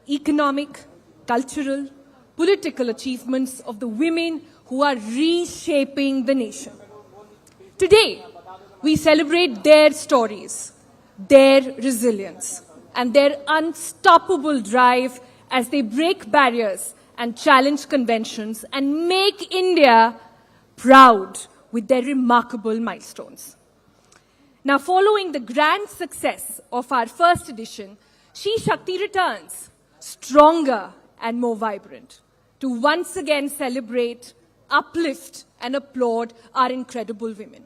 economic, cultural, political achievements of the women who are reshaping the nation. Today, we celebrate their stories, their resilience, and their unstoppable drive as they break barriers and challenge conventions and make India proud with their remarkable milestones. Now, following the grand success of our first edition, She Shakti returns stronger and more vibrant to once again celebrate, uplift, and applaud our incredible women.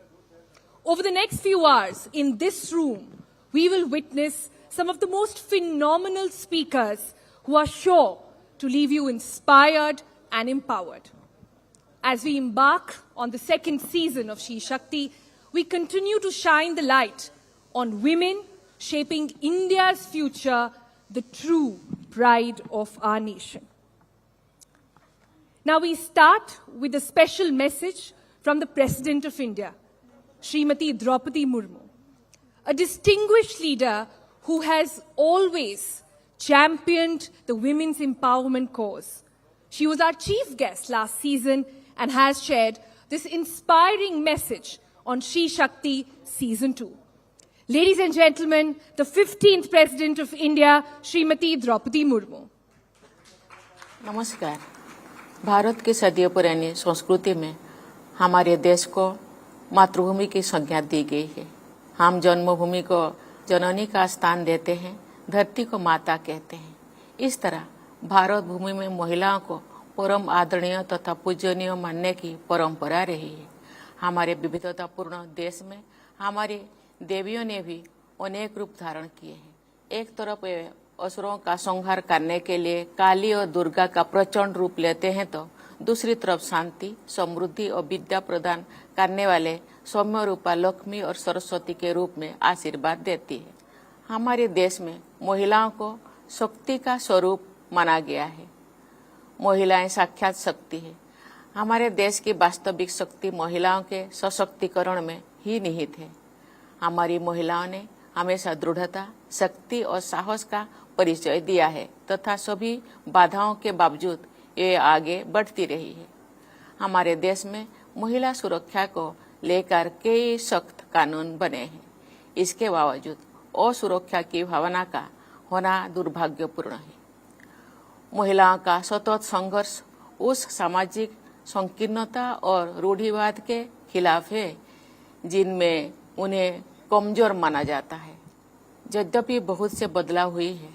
Over the next few hours in this room, we will witness some of the most phenomenal speakers who are sure to leave you inspired and empowered. As we embark on the second season of She Shakti, we continue to shine the light on women shaping India's future, the true pride of our nation. Now we start with a special message from the President of India, Srimati Draupadi Murmu, a distinguished leader who has always championed the women's empowerment cause. She was our chief guest last season and has shared this inspiring message on She Shakti Season 2. Ladies and gentlemen, the 15th President of India, Srimati Draupadi Murmu. नमस्कार। भारत की सदियों पुरानी संस्कृति में हमारे देश को मातृभूमि की संज्ञा दी गई है। हम जन्मभूमि को जननी का स्थान देते हैं, धरती को माता कहते हैं। इस तरह भारत भूमि में महिलाओं को परम आदरणीय तथा पूजनीय मानने की परंपरा रही है। हमारे विविधतापूर्ण देश में हमारी देवियों ने भी अनेक रूप धारण किए हैं। एक तरफ वे असुरों का संहार करने के लिए काली और दुर्गा का प्रचंड रूप लेते हैं, तो दूसरी तरफ शांति, समृद्धि और विद्या प्रदान करने वाले सौम्य रूपा लक्ष्मी और सरस्वती के रूप में आशीर्वाद देती है। हमारे देश में महिलाओं को शक्ति का स्वरूप माना गया है। महिलाएं साक्षात शक्ति है। हमारे देश की वास्तविक शक्ति महिलाओं के सशक्तिकरण में ही निहित है। हमारी महिलाओं ने हमेशा दृढ़ता, शक्ति और साहस का परिचय दिया है तथा सभी बाधाओं के बावजूद ये आगे बढ़ती रही है। हमारे देश में महिला सुरक्षा को लेकर कई सख्त कानून बने हैं। इसके बावजूद असुरक्षा की भावना का होना दुर्भाग्यपूर्ण है। महिलाओं का सतत संघर्ष उस सामाजिक संकीर्णता और रूढ़िवाद के खिलाफ है जिनमें उन्हें कमजोर माना जाता है। यद्यपि बहुत से बदलाव हुई है,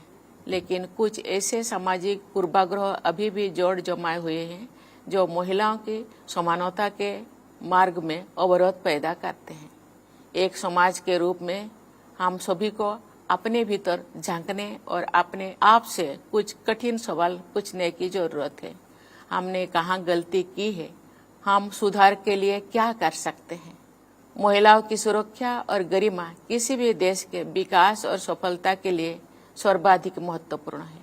लेकिन कुछ ऐसे सामाजिक पूर्वाग्रह अभी भी जोड़ जमाए हुए हैं जो महिलाओं की समानता के मार्ग में अवरोध पैदा करते हैं। एक समाज के रूप में हम सभी को अपने भीतर झांकने और अपने आप से कुछ कठिन सवाल पूछने की जरूरत है। हमने कहाँ गलती की है? हम सुधार के लिए क्या कर सकते हैं? महिलाओं की सुरक्षा और गरिमा किसी भी देश के विकास और सफलता के लिए सर्वाधिक महत्वपूर्ण है।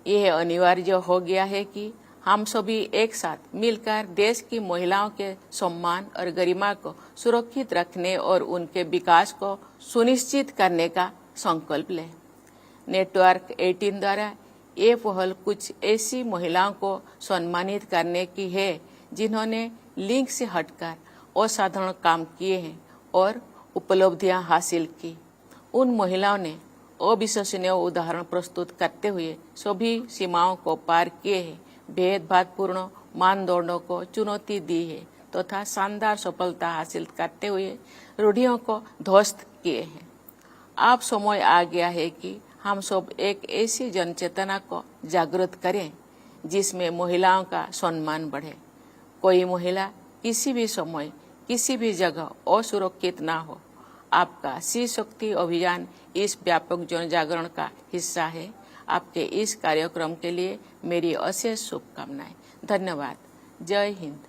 यह अनिवार्य हो गया है कि हम सभी एक साथ मिलकर देश की महिलाओं के सम्मान और गरिमा को सुरक्षित रखने और उनके विकास को सुनिश्चित करने का संकल्प लें। नेटवर्क 18 द्वारा ये पहल कुछ ऐसी महिलाओं को सम्मानित करने की है जिन्होंने लिंग से हटकर असाधारण काम किए हैं और उपलब्धियां हासिल की। उन महिलाओं ने अविश्वसनीय उदाहरण प्रस्तुत करते हुए सभी सीमाओं को पार किए हैं, भेदभावपूर्ण मानदंडों को चुनौती दी है तथा शानदार सफलता हासिल करते हुए रूढ़ियों को ध्वस्त किए हैं। अब समय आ गया है कि हम सब एक ऐसी जनचेतना को जागृत करें जिसमें महिलाओं का सम्मान बढ़े। कोई महिला किसी भी समय किसी भी जगह असुरक्षित ना हो। आपका शी शक्ति अभियान इस व्यापक जन जागरण का हिस्सा है। आपके इस कार्यक्रम के लिए मेरी अशेष शुभकामनाएं। धन्यवाद। जय हिंद।